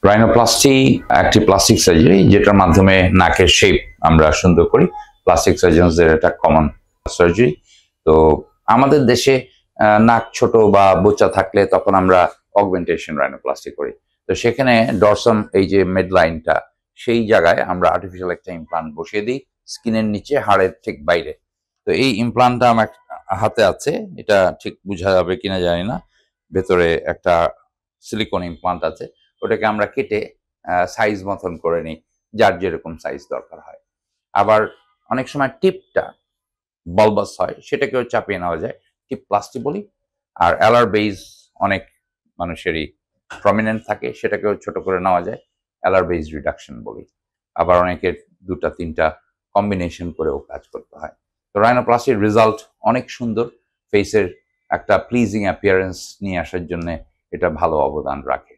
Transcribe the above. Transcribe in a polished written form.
Rhinoplasty একটি plastic surgery যেটার মাধ্যমে নাকের শেপ আমরা সুন্দর করি। প্লাস্টিক সার্জনসদের এটা কমন সার্জারি। তো আমাদের দেশে নাক ছোট বা বোচা থাকলে তখন আমরা অগমেন্টেশন রাইনোপ্লাস্টি করি। তো সেখানে ডরসাম এই যে মিড লাইনটা সেই জায়গায় আমরা আর্টিফিশিয়াল একটা ইমপ্লান্ট বসিয়ে দিই স্কিনের নিচে, হাড়ের ঠিক বাইরে। তো এই ইমপ্লান্টটা আমার হাতে আছে, এটা ঠিক বোঝা যাবে কিনা জানি না। ভেতরে একটা সিলিকন ইমপ্লান্ট আছে, ওটাকে আমরা কেটে সাইজ মতন করে নিই, যার যেরকম সাইজ দরকার হয়। আবার অনেক সময় টিপটা বলবাস হয়, সেটাকেও চাপিয়ে নেওয়া যায়, টিপ প্লাস্টি বলি। আর অ্যালার বেইজ অনেক মানুষেরই প্রমিনেন্ট থাকে, সেটাকেও ছোট করে নেওয়া যায়, অ্যালার বেইজ রিডাকশন বলি। আবার অনেকের দুটা তিনটা কম্বিনেশন করেও কাজ করতে হয়। তো রাইনোপ্লাস্টির রেজাল্ট অনেক সুন্দর, ফেসের একটা প্লিজিং অ্যাপিয়ারেন্স নিয়ে আসার জন্য এটা ভালো অবদান রাখে।